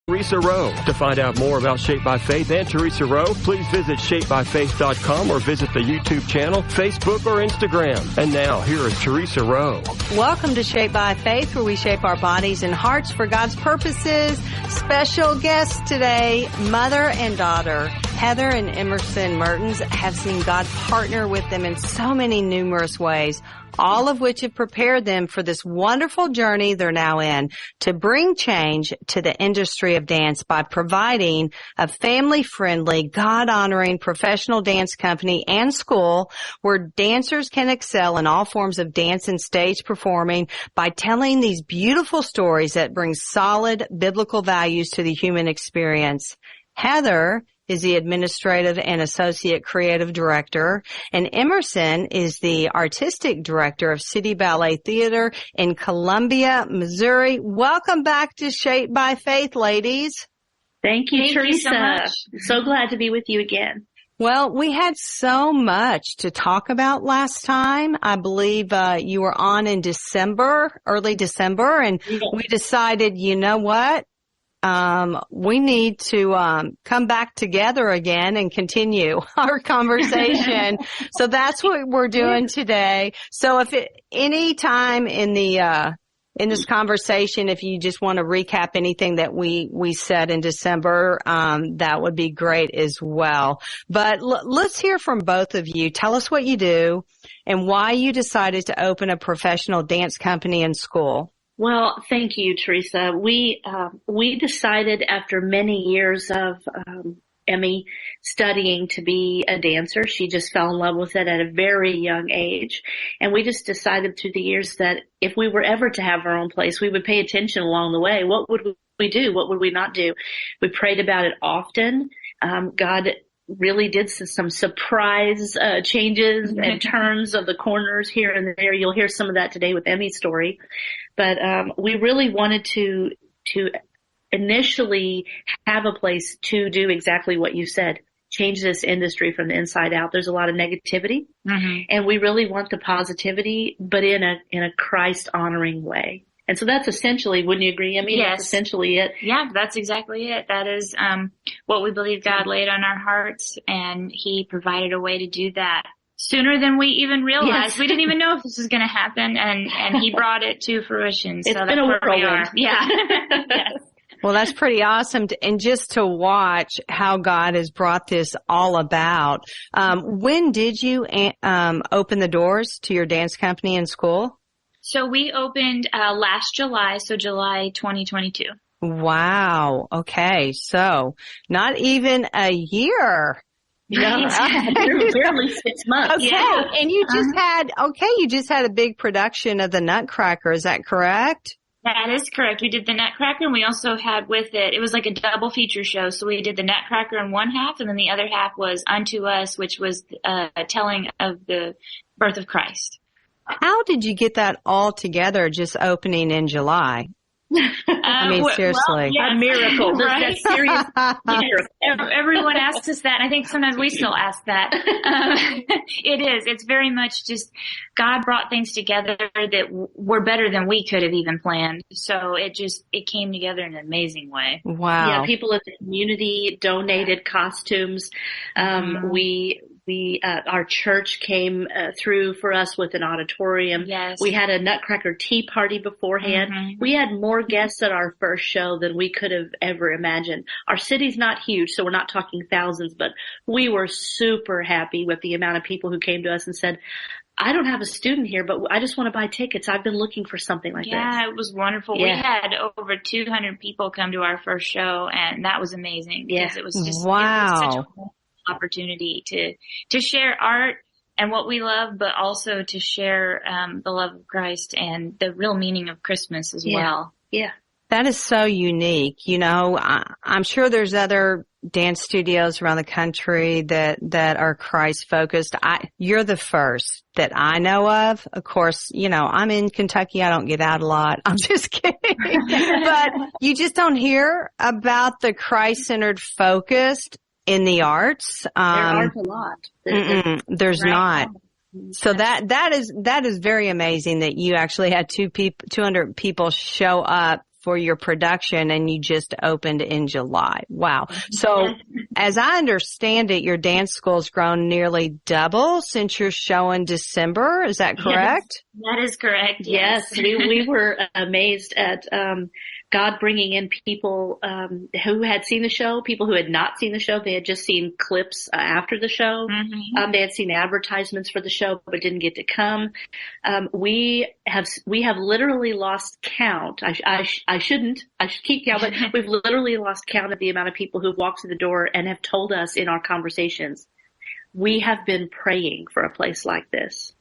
Teresa Rowe. To find out more about Shaped by Faith and Teresa Rowe, please visit shapebyfaith.com or visit the YouTube channel, Facebook, or Instagram. And now, here is Teresa Rowe. Welcome to Shaped by Faith, where we shape our bodies and hearts for God's purposes. Special guest today, mother and daughter, Heather and Emerson Mertens, have seen God partner with them in so many numerous ways, all of which have prepared them for this wonderful journey they're now in to bring change to the industry of dance by providing a family-friendly, God-honoring professional dance company and school where dancers can excel in all forms of dance and stage performing by telling these beautiful stories that bring solid biblical values to the human experience. Heather is the administrative and associate creative director, and Emerson is the artistic director of City Ballet Theater in Columbia, Missouri. Welcome back to Shaped by Faith, ladies. Thank you, Teresa. You so much. So glad to be with you again. Well, we had so much to talk about last time. I believe you were on in December, early December, and we decided, you know what? We need to come back together again and continue our conversation. So that's what we're doing today. So if any time in this conversation, if you just want to recap anything that we said in December, that would be great as well. But let's hear from both of you. Tell us what you do and why you decided to open a professional dance company and school. Well, thank you, Teresa. We decided after many years of Emmy studying to be a dancer. She just fell in love with it at a very young age. And we just decided through the years that if we were ever to have our own place, we would pay attention along the way. What would we do? What would we not do? We prayed about it often. God really did some surprise changes and turns of the corners here and there. You'll hear some of that today with Emmy's story. But we really wanted to initially have a place to do exactly what you said, change this industry from the inside out. There's a lot of negativity, and we really want the positivity, but in a Christ-honoring way. And so that's essentially, wouldn't you agree? I mean, Yes. That's essentially it. Yeah, that's exactly it. That is what we believe God laid on our hearts, and He provided a way to do that sooner than we even realized. Yes. We didn't even know if this was going to happen, and He brought it to fruition. So It's that's been a where we are. whirlwind. Yeah. Yes. Well, that's pretty awesome. And just to watch how God has brought this all about. When did you open the doors to your dance company and school? So we opened last July, so July 2022. Wow. Okay. So not even a year. No, barely 6 months. Okay. Yeah. And you just had a big production of the Nutcracker. Is that correct? That is correct. We did the Nutcracker, and we also had with it was like a double feature show. So we did the Nutcracker in one half, and then the other half was Unto Us, which was telling of the birth of Christ. How did you get that all together just opening in July? I mean, seriously. Well, yes. A miracle. Right? That's serious. Everyone asks us that. And I think sometimes we still ask that. It is. It's very much just God brought things together that were better than we could have even planned. So it came together in an amazing way. Wow. Yeah, people in the community donated costumes. Our church came through for us with an auditorium. Yes. We had a Nutcracker tea party beforehand. We had more guests at our first show than we could have ever imagined. Our city's not huge, so we're not talking thousands, but we were super happy with the amount of people who came to us and said, I don't have a student here, but I just want to buy tickets. I've been looking for something like this. Yeah, it was wonderful. Yeah. We had over 200 people come to our first show, and that was amazing. Because it was just Wow. It was such a wonderful opportunity to share art and what we love, but also to share the love of Christ and the real meaning of Christmas as well. Yeah. That is so unique. You know, I'm sure there's other dance studios around the country that are Christ focused. You're the first that I know of. Of course, you know, I'm in Kentucky. I don't get out a lot. I'm just kidding. But you just don't hear about the Christ-centered focused in the arts. There aren't a lot. There's not. So that is very amazing that you actually had 200 people show up for your production, and you just opened in July. Wow. So as I understand it, your dance school's grown nearly double since your show in December. Is that correct? Yes, that is correct. Yes, we were amazed at God bringing in people who had seen the show, people who had not seen the show. They had just seen clips after the show. Mm-hmm. They had seen advertisements for the show, but didn't get to come. We have literally lost count. I should keep count, but we've literally lost count of the amount of people who've walked through the door and have told us in our conversations, we have been praying for a place like this.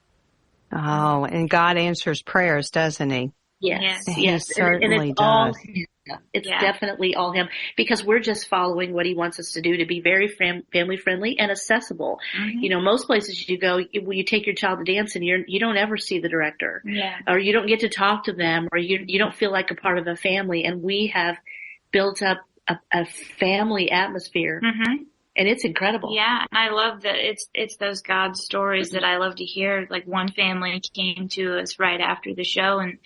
Oh, and God answers prayers, doesn't he? Yes. He certainly and it's does. all him. It's definitely all him, because we're just following what he wants us to do, to be very family friendly and accessible. Mm-hmm. You know, most places you go, you take your child to dance and you don't ever see the director, or you don't get to talk to them, or you don't feel like a part of a family. And we have built up a family atmosphere. Mm-hmm. And it's incredible. Yeah, and I love that it's those God stories that I love to hear. Like, one family came to us right after the show, and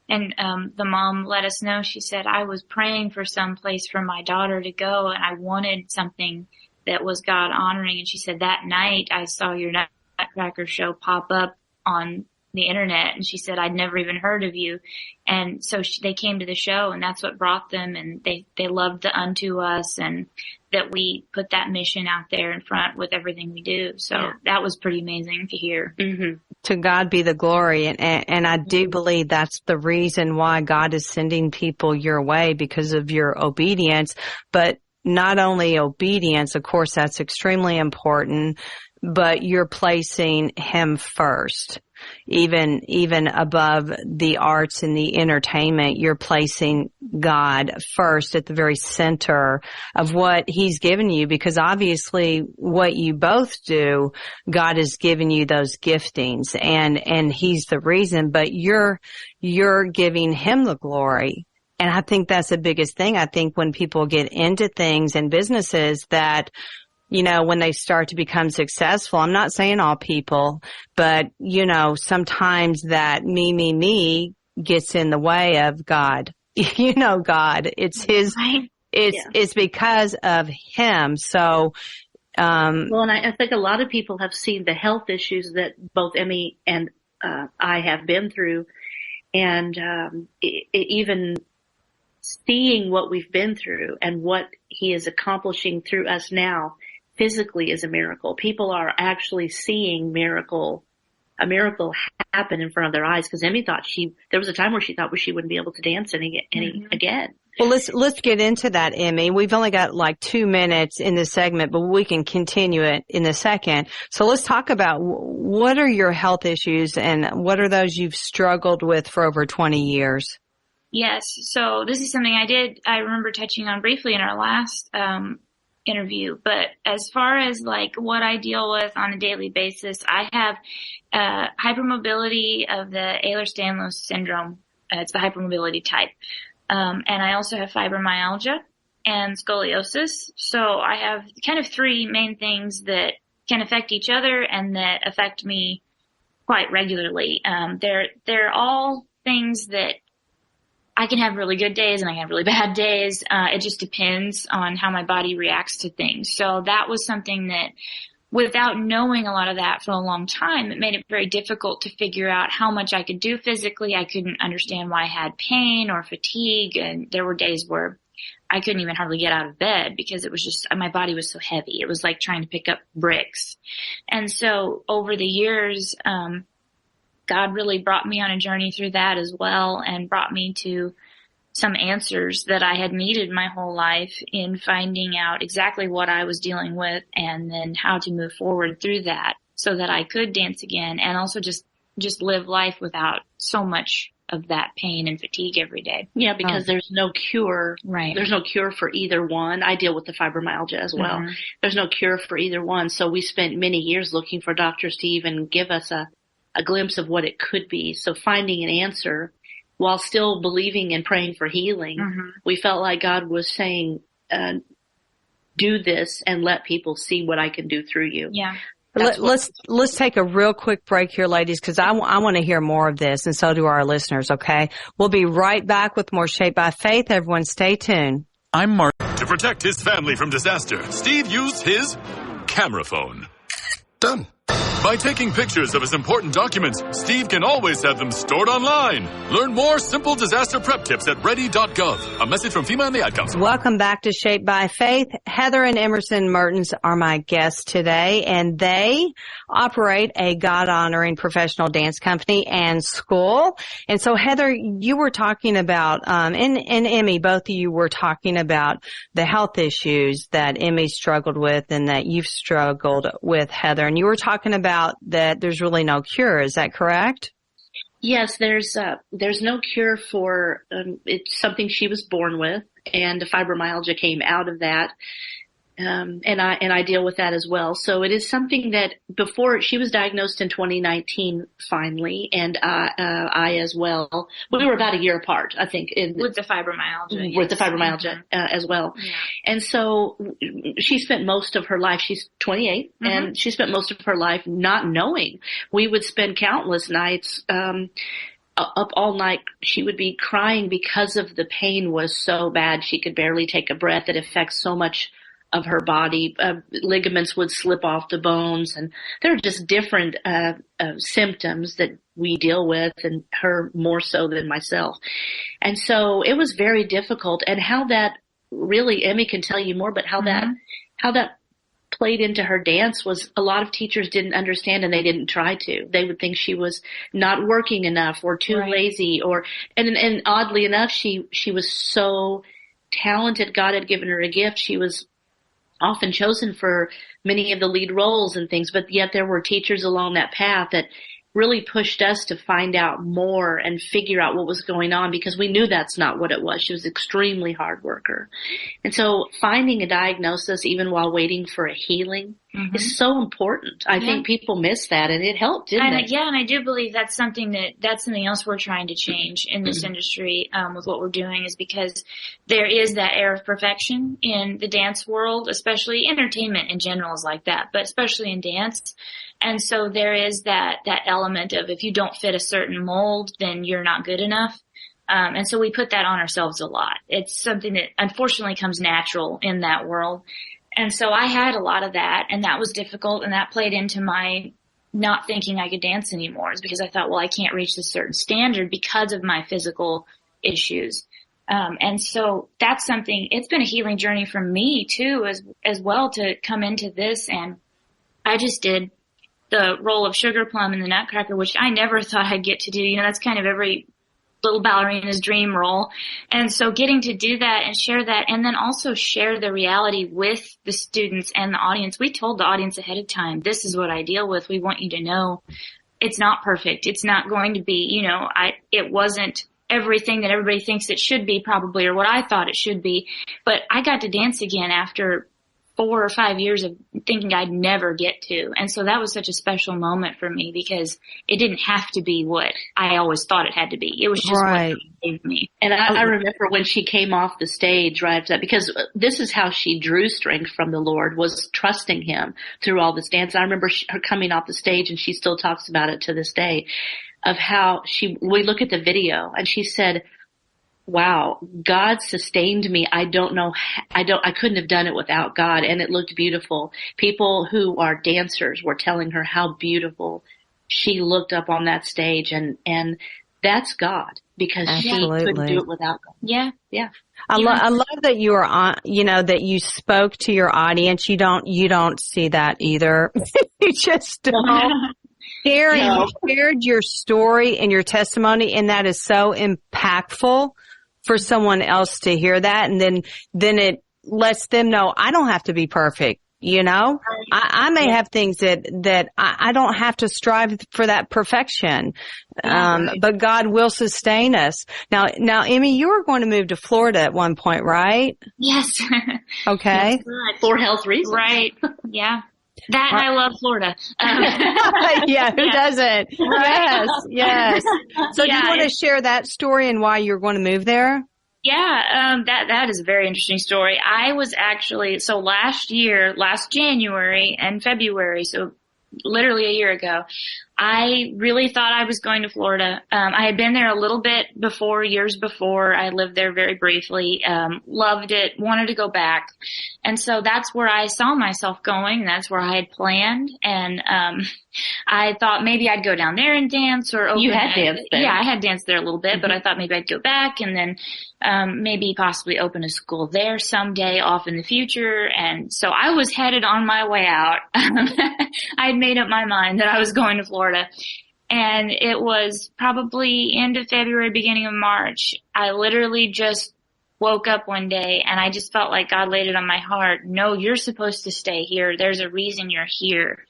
the mom let us know. She said, I was praying for some place for my daughter to go, and I wanted something that was God honoring. And she said, that night I saw your Nutcracker show pop up on the internet, and she said, I'd never even heard of you. And so they came to the show, and that's what brought them, and they loved the Unto Us, and that we put that mission out there in front with everything we do. So that was pretty amazing to hear. Mm-hmm. To God be the glory. And I do believe that's the reason why God is sending people your way, because of your obedience. But not only obedience, of course, that's extremely important, but you're placing him first. Even above the arts and the entertainment, you're placing God first at the very center of what he's given you, because obviously what you both do, God has given you those giftings, and he's the reason, but you're giving him the glory. And I think that's the biggest thing. I think when people get into things and businesses that, you know, when they start to become successful, I'm not saying all people, but, you know, sometimes that me gets in the way of God. You know, God, it's his, it's because of him. So, well, and I think a lot of people have seen the health issues that both Emmy and I have been through, and even seeing what we've been through and what he is accomplishing through us now physically is a miracle. People are actually seeing a miracle happen in front of their eyes, because Emmy thought there was a time where she thought she wouldn't be able to dance any again. Well, let's get into that, Emmy. We've only got like 2 minutes in this segment, but we can continue it in a second. So let's talk about what are your health issues, and what are those you've struggled with for over 20 years? Yes. So this is something I remember touching on briefly in our last interview, but as far as like what I deal with on a daily basis, I have hypermobility of the Ehlers-Danlos syndrome. It's the hypermobility type. And I also have fibromyalgia and scoliosis. So I have kind of 3 main things that can affect each other and that affect me quite regularly. They're all things that I can have really good days and I can have really bad days. It just depends on how my body reacts to things. So that was something that, without knowing a lot of that for a long time, it made it very difficult to figure out how much I could do physically. I couldn't understand why I had pain or fatigue. And there were days where I couldn't even hardly get out of bed because it was just, my body was so heavy. It was like trying to pick up bricks. And so over the years, God really brought me on a journey through that as well, and brought me to some answers that I had needed my whole life in finding out exactly what I was dealing with, and then how to move forward through that so that I could dance again, and also just live life without so much of that pain and fatigue every day. Yeah, because there's no cure. Right. There's no cure for either one. I deal with the fibromyalgia as well. Mm-hmm. There's no cure for either one. So we spent many years looking for doctors to even give us a glimpse of what it could be. So finding an answer while still believing and praying for healing, we felt like God was saying, do this and let people see what I can do through you. Yeah. Let's take a real quick break here, ladies, because I want to hear more of this, and so do our listeners, okay? We'll be right back with more Shaped by Faith. Everyone stay tuned. I'm Mark. To protect his family from disaster, Steve used his camera phone. Done. By taking pictures of his important documents, Steve can always have them stored online. Learn more simple disaster prep tips at ready.gov. A message from FEMA and the Ad Council. Welcome back to Shaped by Faith. Heather and Emerson Mertens are my guests today, and they operate a God-honoring professional dance company and school. And so, Heather, you were talking about, and Emmy, both of you were talking about the health issues that Emmy struggled with and that you've struggled with, Heather. And you were talking about that there's really no cure. Is that correct? Yes, there's no cure for it's something she was born with, and the fibromyalgia came out of that. And I deal with that as well. So it is something that before she was diagnosed in 2019 finally, and I as well. We were about a year apart, I think, with the fibromyalgia. With the fibromyalgia as well. Yeah. And so she spent most of her life, she's 28, and she spent most of her life not knowing. We would spend countless nights up all night. She would be crying because of the pain was so bad she could barely take a breath. It affects so much of her body. Ligaments would slip off the bones, and there are just different symptoms that we deal with, and her more so than myself. And so it was very difficult. And how that really, Emmy can tell you more, but how that played into her dance was a lot of teachers didn't understand, and they didn't try to. They would think she was not working enough or too lazy, and oddly enough, she was so talented. God had given her a gift. She was often chosen for many of the lead roles and things, but yet there were teachers along that path that really pushed us to find out more and figure out what was going on, because we knew that's not what it was. She was an extremely hard worker. And so finding a diagnosis even while waiting for a healing is so important. I think people miss that, and it helped, didn't it? Yeah, and I do believe that's something else we're trying to change in this industry with what we're doing, is because there is that air of perfection in the dance world, especially entertainment in general is like that, but especially in dance. And so there is that element of if you don't fit a certain mold, then you're not good enough. And so we put that on ourselves a lot. It's something that unfortunately comes natural in that world. And so I had a lot of that, and that was difficult, and that played into my not thinking I could dance anymore, is because I thought, well, I can't reach this certain standard because of my physical issues. And so that's something, it's been a healing journey for me too, as well, to come into this. And I just did the role of Sugar Plum in the Nutcracker, which I never thought I'd get to do. You know, that's kind of every little ballerina's dream role. And so getting to do that and share that, and then also share the reality with the students and the audience. We told the audience ahead of time, this is what I deal with. We want you to know it's not perfect. It's not going to be, it wasn't everything that everybody thinks it should be probably, or what I thought it should be. But I got to dance again after 4 or 5 years of thinking I'd never get to. And so that was such a special moment for me, because it didn't have to be what I always thought it had to be. It was just what it gave me. And I remember when she came off the stage right after that, because this is how she drew strength from the Lord, was trusting him through all this dance. I remember her coming off the stage, and she still talks about it to this day, of how we look at the video, and she said, wow, God sustained me. I couldn't have done it without God. And it looked beautiful. People who are dancers were telling her how beautiful she looked up on that stage. And that's God, because she couldn't do it without God. Yeah. Yeah. I love that you are on, that you spoke to your audience. You don't see that either. You just don't. You shared your story and your testimony, and that is so impactful for someone else to hear that. And then it lets them know I don't have to be perfect. I may have things that I don't have to strive for that perfection. But God will sustain us. Now, Emmy, you were going to move to Florida at one point, right? Yes. Okay. For health reasons. Right. Yeah. That and I love Florida. Yeah, who doesn't? Yes. So do you want to share that story and why you're going to move there? Yeah, that is a very interesting story. I was actually, last January and February, so literally a year ago, I really thought I was going to Florida. I had been there a little bit before, years before. I lived there very briefly, loved it, wanted to go back. And so that's where I saw myself going. That's where I had planned. And, I thought maybe I'd go down there and dance or open. You had danced there. Yeah, I had danced there a little bit, but I thought maybe I'd go back and then, maybe possibly open a school there someday off in the future. And so I was headed on my way out. I had made up my mind that I was going to Florida. And it was probably end of February, beginning of March. I literally just woke up one day and I just felt like God laid it on my heart. No, you're supposed to stay here. There's a reason you're here.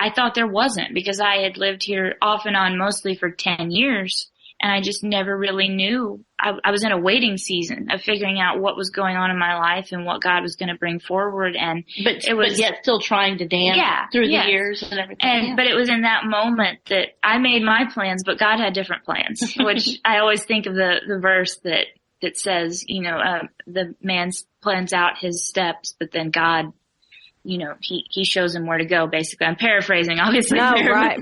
I thought there wasn't because I had lived here off and on mostly for 10 years and I just never really knew. I was in a waiting season of figuring out what was going on in my life and what God was going to bring forward. And but yet still trying to dance through the years and everything. But it was in that moment that I made my plans, but God had different plans, which I always think of the verse that says, the man plans out his steps, but then God, he shows him where to go, basically. I'm paraphrasing, obviously. No,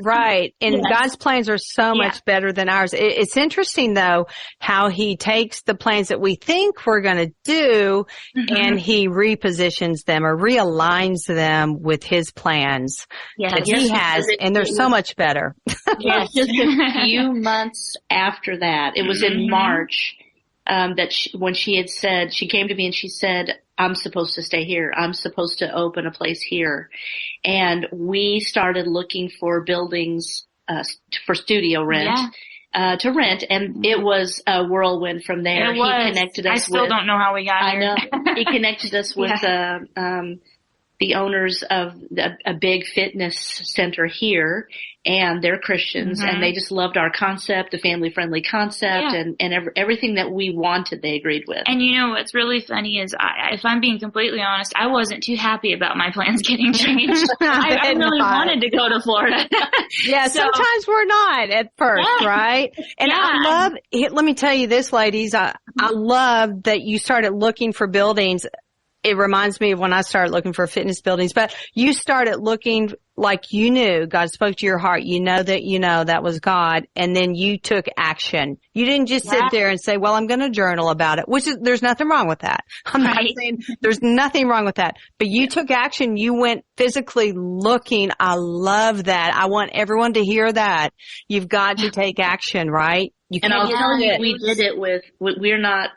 right. And God's plans are so much better than ours. It's interesting, though, how he takes the plans that we think we're going to do and he repositions them or realigns them with his plans that he has, and they're so much better. Yes, just a few months after that, it was in March, when she had said, she came to me and she said, I'm supposed to stay here. I'm supposed to open a place here. And we started looking for buildings, for studio rent, to rent. And it was a whirlwind from there. It was. He connected us I still don't know how we got here. I know. He connected us with, the owners of a big fitness center here, and they're Christians, and they just loved our concept, the family-friendly concept, and everything that we wanted, they agreed with. And what's really funny is, if I'm being completely honest, I wasn't too happy about my plans getting changed. I really wanted to go to Florida. Sometimes we're not at first, right? And let me tell you this, ladies, I love that you started looking for buildings. It reminds me of when I started looking for fitness buildings, but you started looking like you knew God spoke to your heart. That was God. And then you took action. You didn't just sit there and say, well, I'm going to journal about it, there's nothing wrong with that. I'm not saying there's nothing wrong with that, but you took action. You went physically looking. I love that. I want everyone to hear that. You've got to take action, right? And I'll tell you, we did it we're not,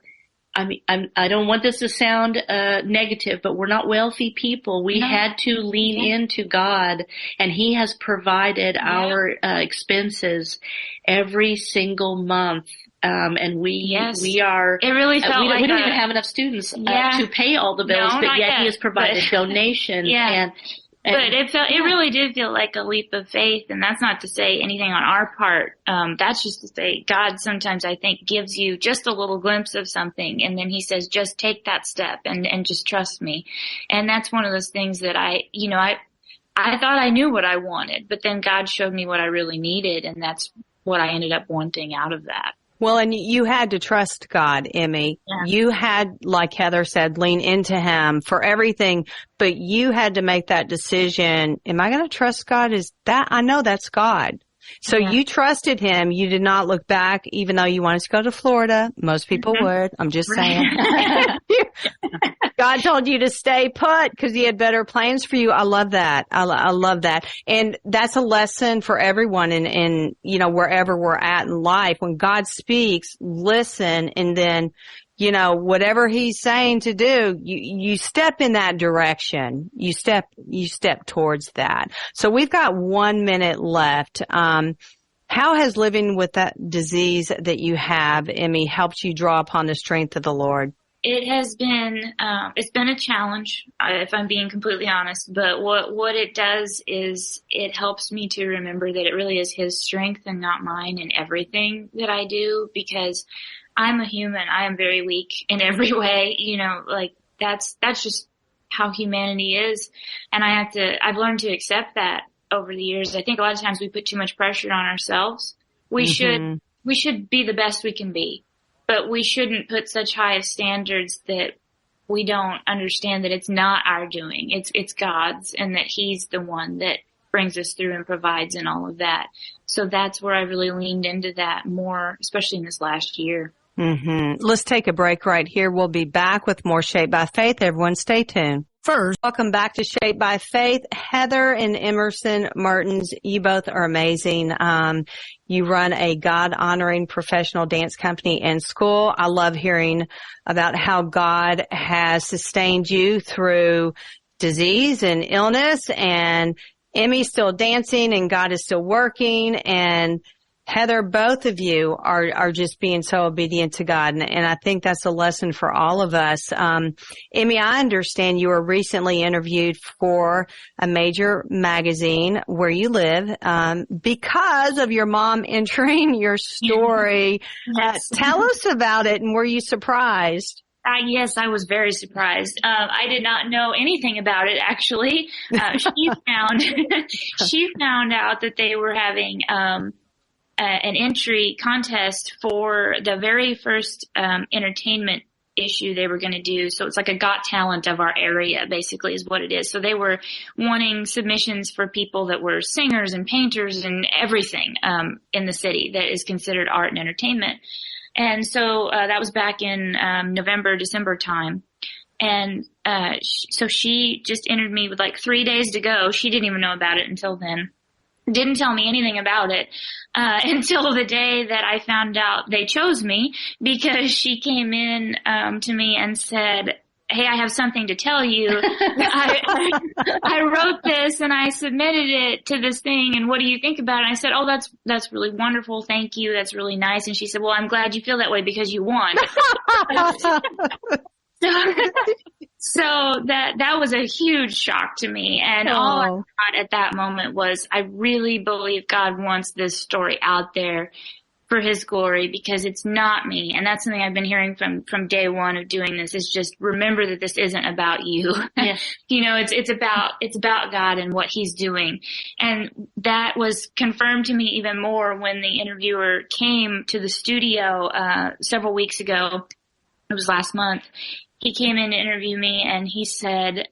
I don't want this to sound negative, but we're not wealthy people. We had to lean into God, and He has provided our expenses every single month. And we are. It really felt we don't even have enough students to pay all the bills, but yet He has provided donations But it really did feel like a leap of faith, and that's not to say anything on our part. That's just to say God sometimes, I think, gives you just a little glimpse of something, and then He says, just take that step and just trust me. And that's one of those things that I thought I knew what I wanted, but then God showed me what I really needed, and that's what I ended up wanting out of that. Well, and you had to trust God, Emmy. Yeah. You had, like Heather said, lean into Him for everything, but you had to make that decision. Am I going to trust God? I know that's God. So you trusted Him. You did not look back, even though you wanted to go to Florida. Most people would. I'm just saying. God told you to stay put because He had better plans for you. I love that. I love that. And that's a lesson for everyone in wherever we're at in life. When God speaks, listen, and then, whatever He's saying to do, you step in that direction. You step towards that. So we've got 1 minute left. How has living with that disease that you have, Emmy, helped you draw upon the strength of the Lord? It has been, it's been a challenge, if I'm being completely honest, but what it does is it helps me to remember that it really is His strength and not mine in everything that I do, because I'm a human. I am very weak in every way, that's just how humanity is. And I've learned to accept that over the years. I think a lot of times we put too much pressure on ourselves. We should be the best we can be. But we shouldn't put such high standards that we don't understand that it's not our doing. It's God's, and that He's the one that brings us through and provides and all of that. So that's where I really leaned into that more, especially in this last year. Mm-hmm. Let's take a break right here. We'll be back with more Shaped by Faith. Everyone stay tuned. First, welcome back to Shaped by Faith. Heather and Emerson Mertens, you both are amazing. You run a God-honoring professional dance company and school. I love hearing about how God has sustained you through disease and illness, and Emmy's still dancing and God is still working, and Heather, both of you are just being so obedient to God, and I think that's a lesson for all of us. Emmy, I understand you were recently interviewed for a major magazine where you live because of your mom entering your story. Yes. Tell us about it, and were you surprised? Yes, I was very surprised. I did not know anything about it, actually. She found out that they were having an entry contest for the very first entertainment issue they were going to do. So it's like a Got Talent of our area, basically, is what it is. So they were wanting submissions for people that were singers and painters and everything in the city that is considered art and entertainment. And so that was back in November, December time. And so she just entered me with like 3 days to go. She didn't even know about it until then. Didn't tell me anything about it until the day that I found out they chose me, because she came in to me and said, "Hey, I have something to tell you. I wrote this and I submitted it to this thing, and what do you think about it?" And I said, "Oh, that's really wonderful. Thank you. That's really nice." And she said, "Well, I'm glad you feel that way because you won." So that was a huge shock to me. And all I thought at that moment was, I really believe God wants this story out there for his glory, because it's not me. And that's something I've been hearing from day one of doing this, is just remember that this isn't about you. Yeah. You know, it's about God and what he's doing. And that was confirmed to me even more when the interviewer came to the studio, several weeks ago. It was last month. He came in to interview me, and he said,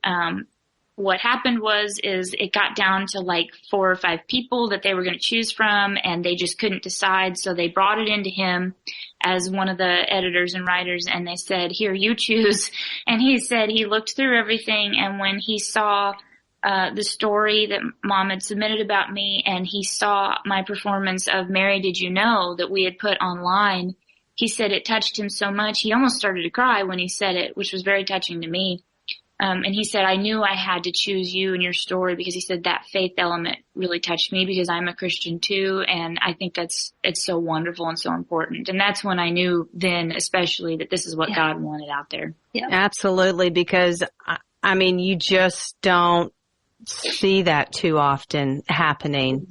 what happened is it got down to like 4 or 5 people that they were going to choose from, and they just couldn't decide. So they brought it into him as one of the editors and writers, and they said, "Here, you choose." And he said he looked through everything, and when he saw the story that Mom had submitted about me, and he saw my performance of "Mary, Did You Know" that we had put online, he said it touched him so much. He almost started to cry when he said it, which was very touching to me. And he said, "I knew I had to choose you and your story," because he said that faith element really touched me, because I'm a Christian too. And I think it's so wonderful and so important. And that's when I knew then, especially, that this is what God wanted out there. Yeah. Absolutely. Because I mean, you just don't see that too often happening.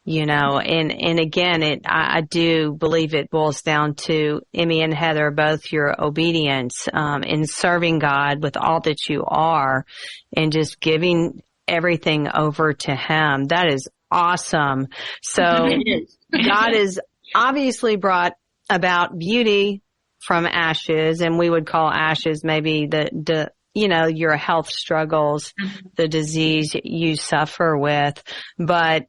You know, and again, I do believe it boils down to Emmy and Heather, both your obedience, in serving God with all that you are, and just giving everything over to him. That is awesome. So God has obviously brought about beauty from ashes, and we would call ashes maybe the you know, your health struggles, the disease you suffer with. But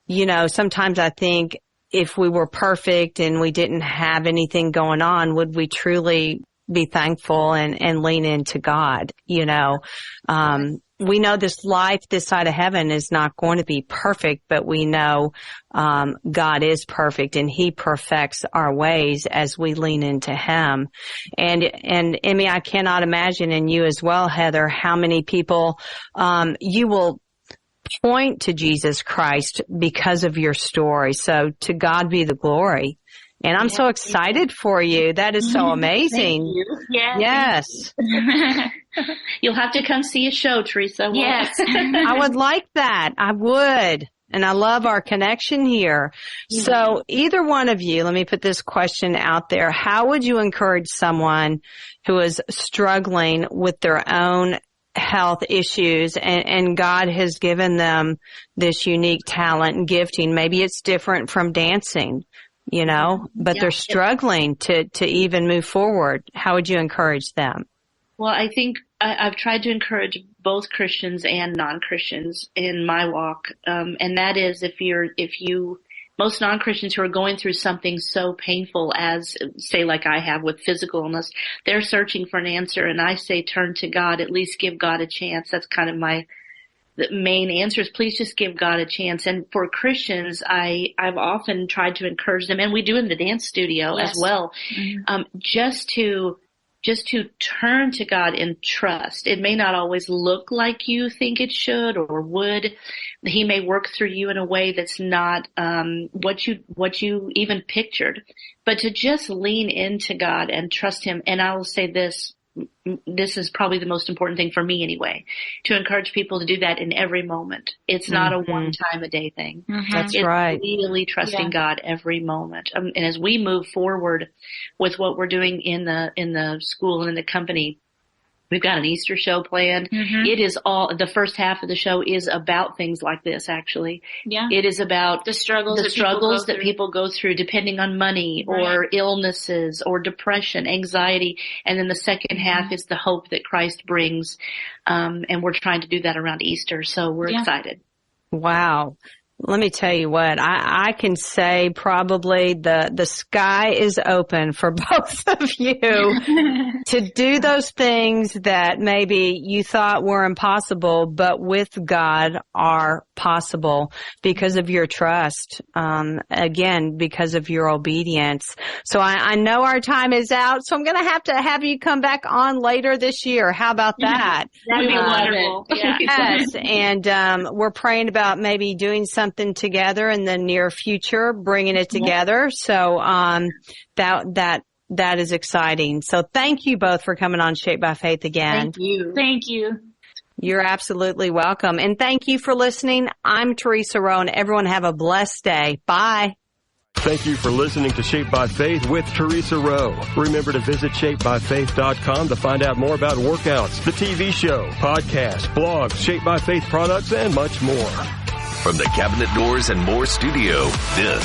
you know, sometimes I think if we were perfect and we didn't have anything going on, would we truly be thankful and lean into God? You know, we know this life, this side of heaven is not going to be perfect, but we know, God is perfect, and he perfects our ways as we lean into him. And Emmy, I cannot imagine, and you as well, Heather, how many people, you will point to Jesus Christ because of your story. So to God be the glory. And I'm so excited for you. That is so amazing. Thank you. Yes. You'll have to come see a show, Teresa. Yes. I would like that. I would. And I love our connection here. So either one of you, let me put this question out there. How would you encourage someone who is struggling with their own health issues, and God has given them this unique talent and gifting? Maybe it's different from dancing, you know, but they're struggling to even move forward. How would you encourage them? Well, I think I've tried to encourage both Christians and non-Christians in my walk. And that is most non-Christians who are going through something so painful as, say, like I have with physical illness, they're searching for an answer. And I say, turn to God, at least give God a chance. That's kind of the main answer is please just give God a chance. And for Christians, I've often tried to encourage them, and we do in the dance studio as well, just to turn to God in trust. It may not always look like you think it should or would. He may work through you in a way that's not what you even pictured. But to just lean into God and trust Him. And I will say this is probably the most important thing for me anyway, to encourage people to do that in every moment. It's not a one time a day thing. That's right. It's really trusting God every moment. And as we move forward with what we're doing in the school and in the company, we've got an Easter show planned. It is the first half of the show is about things like this, actually. Yeah. It is about the struggles that people go through depending on money or illnesses or depression, anxiety. And then the second half is the hope that Christ brings. And we're trying to do that around Easter. So we're excited. Wow. Let me tell you what, I can say probably the sky is open for both of you to do those things that maybe you thought were impossible, but with God are possible because of your trust, again, because of your obedience. So I know our time is out, so I'm going to have you come back on later this year. How about that? That'd be wonderful. Yes, and we're praying about maybe doing something together in the near future, bringing it together. So that is exciting. So thank you both for coming on Shaped by Faith again. Thank you. You're absolutely welcome. And thank you for listening. I'm Teresa Rowe, and everyone have a blessed day. Bye. Thank you for listening to Shaped by Faith with Teresa Rowe. Remember to visit shapedbyfaith.com to find out more about workouts, the TV show, podcasts, blogs, Shaped by Faith products, and much more. From the Cabinet Doors and More studio, this